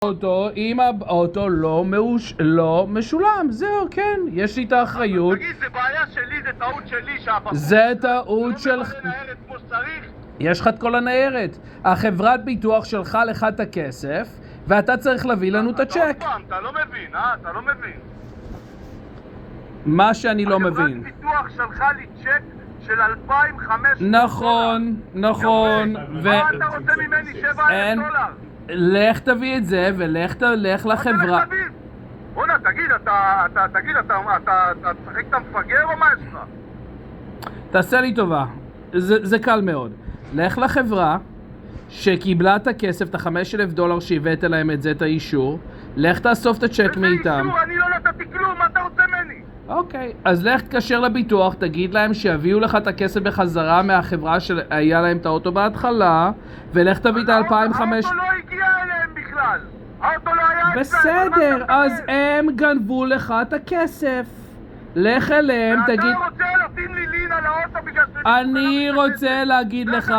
אותו אם האוטו לא משולם. זהו, כן, יש לי את האחריות. תגיד, זה בעיה שלי, זה טעות שלי שהבחור... זה טעות שלך. לא מביא לניירת כמו שצריך? יש לך את כל הניירת. החברת ביטוח שלחה לך את הכסף, ואתה צריך להביא לנו את הצ'ק. אתה לא מבין, אתה לא מבין. מה שאני לא מבין. החברת ביטוח שלחה לי צ'ק של 2,500 נכון. מה אתה רוצה ממני? 7,000 דולר? לך תביא את זה ולך לחברה. בונה, תגיד, אתה תשחק את המפגר או מה יש לך? תעשה לי טובה, זה קל מאוד. לך לחברה שקיבלה את הכסף, את $5,000 שהבאת להם את זה, את האישור. לך תאסוף את הצ'ק מאיתם. איזה אישור? אני לא נתתי כלום, מה אתה רוצה ממני? אוקיי, אז לך תקשר לביטוח, תגיד להם שיביאו לך את הכסף בחזרה מהחברה שהיה להם את האוטו בהתחלה, ולך תביא את ה-2,500. האוטו לא הגיע אליהם בכלל. האוטו לא היה אצלם. בסדר, אז הם גנבו לך את הכסף. לך אליהם, תגיד... ואתה רוצה לשים לי לין על האוטו בגלל ש... אני רוצה להגיד לך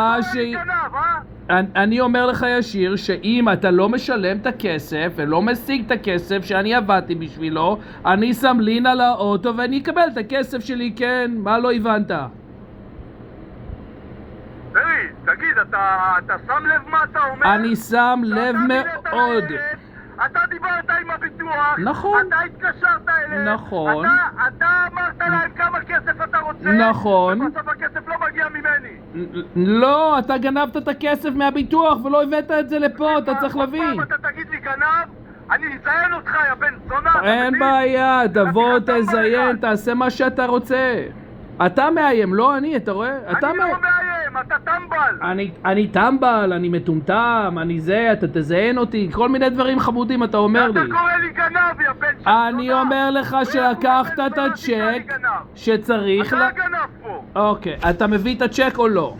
אני אומר לך ישיר שאם אתה לא משלם את הכסף ולא משיג את הכסף שאני עבדתי בשבילו, אני שם לין על האוטו ואני אקבל את הכסף שלי, כן? מה לא הבנת? תגיד, אתה שם לב מה אתה אומר? אני שם לב מאוד. אתה דיברת עם הביטוח, נכון. אתה התקשרת אליהם, נכון. אתה אמרת להם כמה כסף אתה רוצה, נכון. ובסוף הכסף לא מגיע ממני. לא, אתה גנבת את הכסף מהביטוח ולא הבאת את זה לפה, אתה צריך להבין. אתה תגיד לי גנב, אני אזיין אותך, יא בן זונה. אין בעיה, תבוא תזיין, תעשה מה שאתה רוצה. אתה מאיים, לא אני, אתה רואה? אני לא מאיים, אתה טמבל. אני טמבל, אני מטומטם, אני זה, אתה תזיין אותי, כל מיני דברים חמודים אתה אומר לי. אתה קורא לי גנב, יא בן זונה. אני אומר לך שלקחת את הצ'ק שצריך אתה גנב פה. אוקיי, אתה מביא את הצ'ק או לא?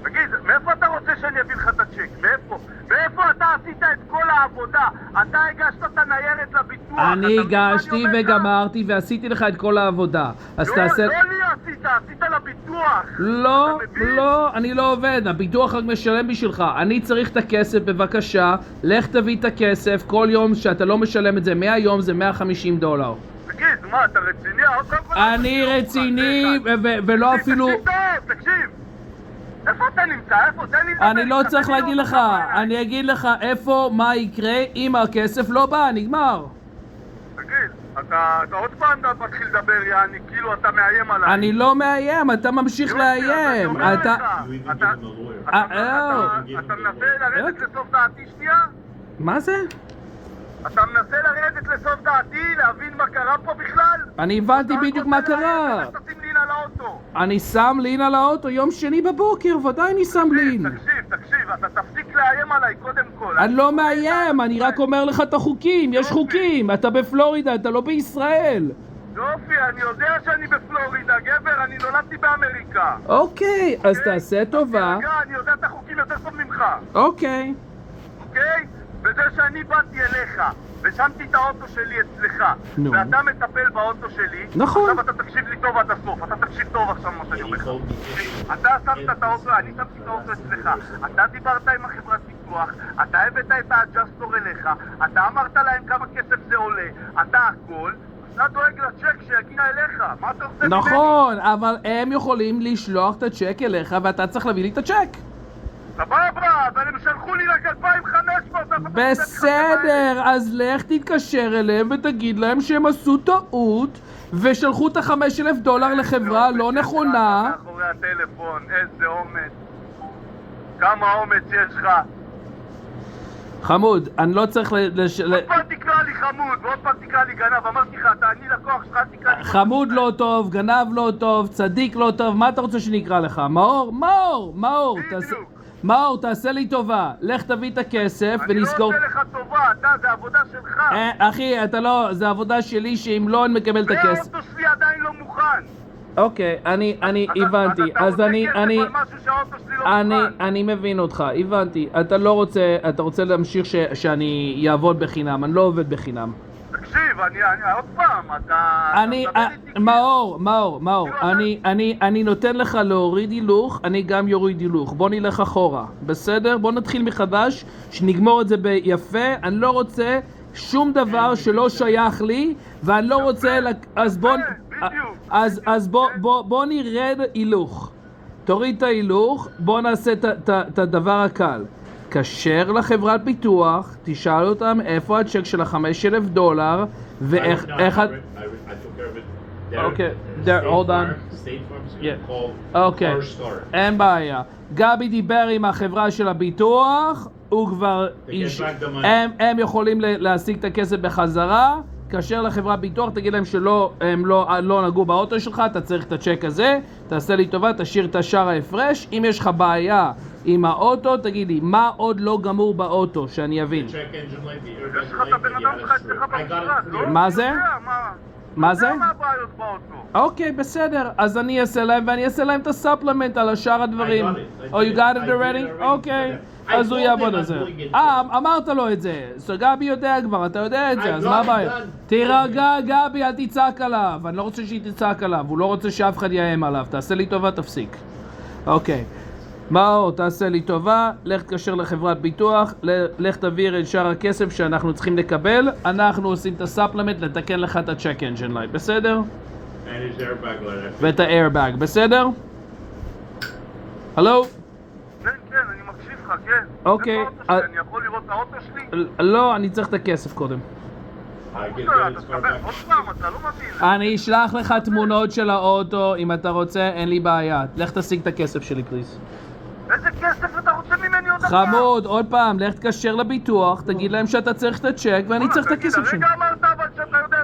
תגיד, מאיפה אתה רוצה שאני אביא לך את הצ'ק? מאיפה? מאיפה אתה עשית את כל העבודה? אתה הגשת את הניירת לביטוח. אני הגשתי וגמרתי ועשיתי לך את כל העבודה. אז תעשה... לא לי עשית לביטוח. לא, אני לא עובד, הביטוח רק משלם בשבילך. אני צריך את הכסף, בבקשה. לך תביא את הכסף, כל יום שאתה לא משלם את זה, 100 יום זה $150. תגיד, מה, אתה רציני? אני רציני ולא אפילו... תקשיב. איפה אתה נמצא? איפה? אני לא צריך להגיד לך, אני אגיד לך איפה, מה יקרה אם הכסף לא בא, נגמר. תגיד, אתה עוד פעם מתחיל לדבר, יעני, כאילו אתה מאיים עליי. אני לא מאיים, אתה ממשיך לאיים. אתה מנסה לרדת לסוף דעתי שנייה? מה זה? אתה מנסה לרדת לסוף דעתי, להבין מה קרה פה בכלל? אני הבנתי בדיוק מה קרה. תשים לין על האוטו. אני שם לין על האוטו יום שני בבוקר, ודאי אני שם לין. תקשיב, אתה תפסיק לאיים עליי קודם כל. אני לא מאיים, אני רק אומר לך את החוקים, יש חוקים. אתה בפלורידה, אתה לא בישראל. יופי, אני יודע שאני בפלורידה, גבר, אני נולדתי באמריקה. אוקיי, אז תעשה טובה. אני יודע את החוקים יותר טוב ממך. אוקיי. אוקיי? וזה שאני באתי אליך ושמתי את האוטו שלי אצלך ואתה מטפל באוטו שלי. נכון. עכשיו אתה תקשיב לי טוב עד הסוף, אתה תקשיב טוב עכשיו מה שאני אומר לך. אתה שמת את האוטו, אני שמתי את האוטו אצלך, אתה דיברת עם החברת ביטוח, אתה הבאת את האג'סטור אליך, אתה אמרת להם כמה כסף זה עולה, אתה הכל, אתה דואג לצ'ק שיגיע אליך. מה אתה עושה ממני? נכון, אבל הם יכולים לשלוח את הצ'ק אליך ואתה צריך להביא לי את הצ'ק. סבבה, אבל הם שלחו לי רק 2,500. בסדר, אז לך תתקשר אליהם ותגיד להם שהם עשו טעות ושלחו את $5,000 לחברה לא נכונה. מאחורי הטלפון, איזה אומץ. כמה אומץ יש לך? חמוד, אני לא צריך עוד פעם תקרא לי חמוד ועוד פעם תקרא לי גנב. אמרתי לך, אני לקוח שלך, תקרא לי חמוד לא טוב, גנב לא טוב, צדיק לא טוב, מה אתה רוצה שנקרא לך? מאור, תעשה לי טובה, לך תביא את הכסף ונזכור... אני לא עושה לך טובה, זה עבודה שלך. אחי, אתה לא, זה עבודה שלי שאם לא אני מקבל את הכסף. והאוטו שלי עדיין לא מוכן. אוקיי, אני הבנתי, אז אני מבין אותך, הבנתי. אתה רוצה להמשיך שאני אעבוד בחינם, אני לא עובד בחינם. תקשיב, תקשיב, עוד פעם, אני, מאור, אני נותן לך להוריד הילוך, אני גם יוריד הילוך. בוא נלך אחורה, בסדר? בוא נתחיל מחדש, שנגמור את זה ביפה. אני לא רוצה שום דבר שלא שייך לי, ואני לא רוצה, אז בוא נרד הילוך. תוריד את ההילוך, בוא נעשה את הדבר הקל. תתקשר לחברת ביטוח, תשאל אותם איפה הצ'ק של $5,000 ואיך... אוקיי, hold on. אוקיי, אין בעיה. גבי דיבר עם החברה של הביטוח, הוא כבר... הם יכולים להשיג את הכסף בחזרה, תתקשר לחברת ביטוח, תגיד להם שהם לא נגעו באוטו שלך, אתה צריך את הצ'ק הזה, תעשה לי טובה, תשאיר את השאר ההפרש. אם יש לך בעיה עם האוטו, תגיד לי, מה עוד לא גמור באוטו, שאני אבין. יש לך את הבן אדם שלך אצלך במשרד, לא? מה זה? מה זה? מה הבעיות באוטו? אוקיי, בסדר, אז אני אעשה להם, ואני אעשה להם את הספלמנט על השאר הדברים. Oh, you got it already? אוקיי, אז הוא יעבוד על זה. אמרת לו את זה, גבי יודע כבר, אתה יודע את זה, אז מה הבעיה? תירגע, גבי, אל תצעק עליו, אני לא רוצה שהיא תצעק עליו, הוא לא רוצה שאף אחד יאיים עליו, תעשה לי טובה, תפסיק. אוקיי. מאור, תעשה לי טובה, לך תקשר לחברת ביטוח, לך תעביר את שאר הכסף שאנחנו צריכים לקבל, אנחנו עושים את הספלמנט לתקן לך את הצ'ק אנג'ן לייט, בסדר? ואת האיירבאג, בסדר? הלו? כן, אני מקשיב לך, כן. אוקיי. אני יכול לראות את האוטו שלי? לא, אני צריך את הכסף קודם. עוד פעם, אתה לא מבין. אני אשלח לך תמונות של האוטו, אם אתה רוצה, אין לי בעיה. לך תשיג את הכסף שלי, פליז. איזה כסף אתה רוצה ממני עוד פעם? חמוד, עוד פעם, לך תקשר לביטוח, תגיד להם שאתה צריך את הצ'ק ואני צריך את הכסף שלי. רגע אמרת אבל שאתה יודע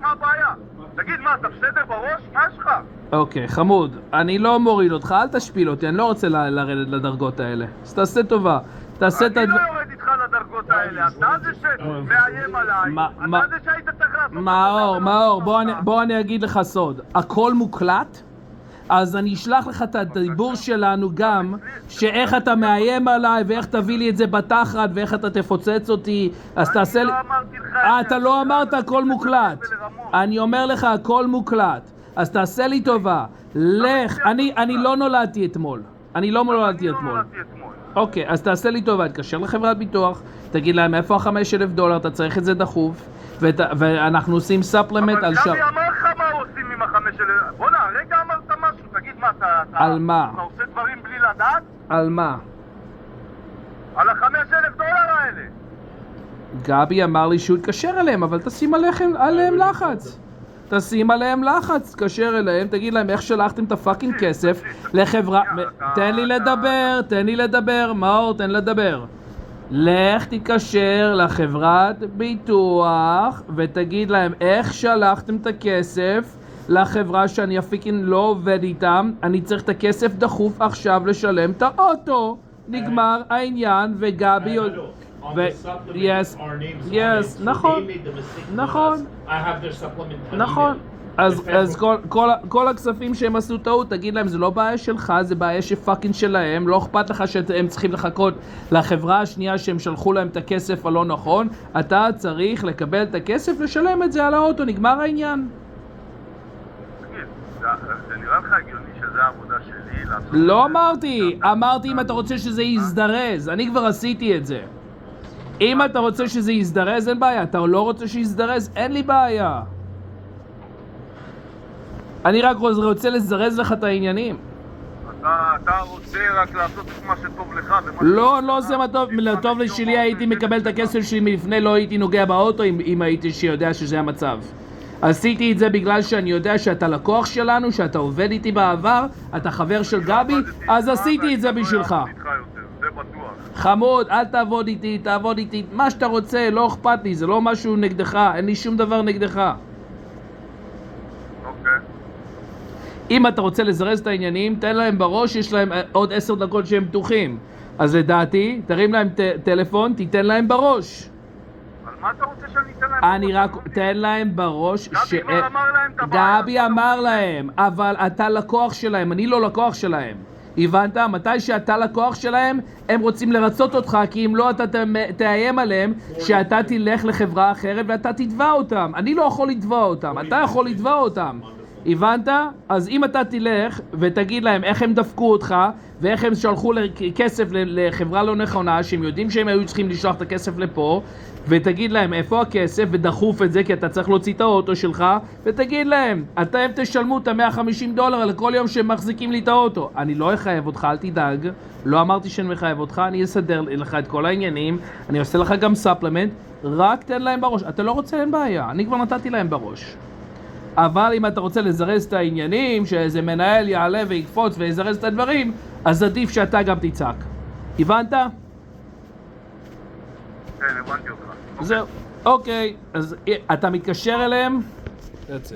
מה הבעיה. תגיד, מה, אתה בסדר בראש? מה יש לך? אוקיי, חמוד, אני לא מוריד אותך, אל תשפיל אותי, אני לא רוצה לרדת לדרגות האלה. אז תעשה טובה. אני לא יורד איתך לדרגות האלה, אתה זה שמאיים עליי, אתה זה שהיית צריך לעשות... מאור, בוא אני אגיד לך סוד, הכל מוקלט, אז אני אשלח לך את הדיבור שלנו גם, שאיך אתה מאיים עליי, ואיך תביא לי את זה בתחת, ואיך אתה תפוצץ אותי, אז תעשה לי... אני לא אמרתי לך... אתה לא אמרת הכל מוקלט, אני אומר לך הכל מוקלט, אז תעשה לי טובה, לך, אני לא נולדתי אתמול, אוקיי, אז תעשה לי טובה, תקשר לחברת ביטוח, תגיד להם איפה $5,000, אתה צריך את זה דחוף, ואנחנו עושים ספלמנט על אבל גבי אמר לך מה עושים עם $5,000, בוא'נה, רגע אמרת משהו, תגיד מה, על מה? אתה עושה דברים בלי לדעת? על מה? על $5,000 האלה. גבי אמר לי שהוא יתקשר אליהם, אבל תשים עליהם לחץ. תשים עליהם לחץ, תקשר אליהם, תגיד להם איך שלחתם את הפאקינג כסף לחברה... תן לי לדבר, מאור, תן לדבר. לך תתקשר לחברת ביטוח ותגיד להם איך שלחתם את הכסף לחברה שאני הפיקין לא עובד איתם, אני צריך את הכסף דחוף עכשיו לשלם את האוטו. נגמר העניין וגבי... yes, נכון. אז כל הכספים שהם עשו טעות, תגיד להם, זה לא בעיה שלך, זה בעיה שפאקינג שלהם, לא אכפת לך שהם צריכים לחכות לחברה השנייה שהם שלחו להם את הכסף הלא נכון, אתה צריך לקבל את הכסף, לשלם את זה על האוטו, נגמר העניין. זה נראה לך הגיוני שזה העבודה שלי לעשות... לא אמרתי אם אתה רוצה שזה יזדרז, אני כבר עשיתי את זה. אם אתה רוצה שזה יזדרז, אין בעיה. אתה לא רוצה שיזדרז, אין לי בעיה. אני רק רוצה לזרז לך את העניינים. אתה רוצה רק לעשות את מה שטוב לך. לא זה מה טוב. לטוב שלי הייתי מקבל את הכסף שלי מלפני, לא הייתי נוגע באוטו אם הייתי שיודע שזה המצב. עשיתי את זה בגלל שאני יודע שאתה לקוח שלנו, שאתה עובד איתי בעבר, אתה חבר של גבי, אז עשיתי את זה בשבילך. חמוד, אל תעבוד איתי, מה שאתה רוצה, לא אכפת לי, זה לא משהו נגדך, אין לי שום דבר נגדך. אוקיי. אם אתה רוצה לזרז את העניינים, תן להם בראש, יש להם עוד 10 דקות שהם פתוחים. אז לדעתי, תרים להם טלפון, תיתן להם בראש. אבל מה אתה רוצה שאני אתן להם? אני רק, תן להם בראש גבי כבר אמר להם את הבעיה. גבי אמר להם, אבל אתה לקוח שלהם, אני לא לקוח שלהם. הבנת? מתי שאתה לקוח שלהם, הם רוצים לרצות אותך, כי אם לא אתה תאיים עליהם שאתה תלך לחברה אחרת ואתה תתבע אותם. אני לא יכול לתבע אותם, אתה יכול לתבע אותם. הבנת? אז אם אתה תלך ותגיד להם איך הם דפקו אותך ואיך הם שלחו כסף לחברה לא נכונה, שהם יודעים שהם היו צריכים לשלוח את הכסף לפה, ותגיד להם איפה הכסף ודחוף את זה כי אתה צריך להוציא את האוטו שלך, ותגיד להם אתם תשלמו את $150 על כל יום שהם מחזיקים לי את האוטו. אני לא אחייב אותך, אל תדאג, לא אמרתי שאני מחייב אותך, אני אסדר לך את כל העניינים, אני עושה לך גם ספלמנט, רק תן להם בראש. אתה לא רוצה, אין בעיה, אני כבר נתתי להם בראש. אבל אם אתה רוצה לזרז את העניינים, שאיזה מנהל יעלה ויקפוץ ויזרז את הדברים, אז עדיף שאתה גם תצעק. הבנת? כן, הבנתי אותך. זהו. אוקיי, אז אתה מתקשר אליהם? That's it.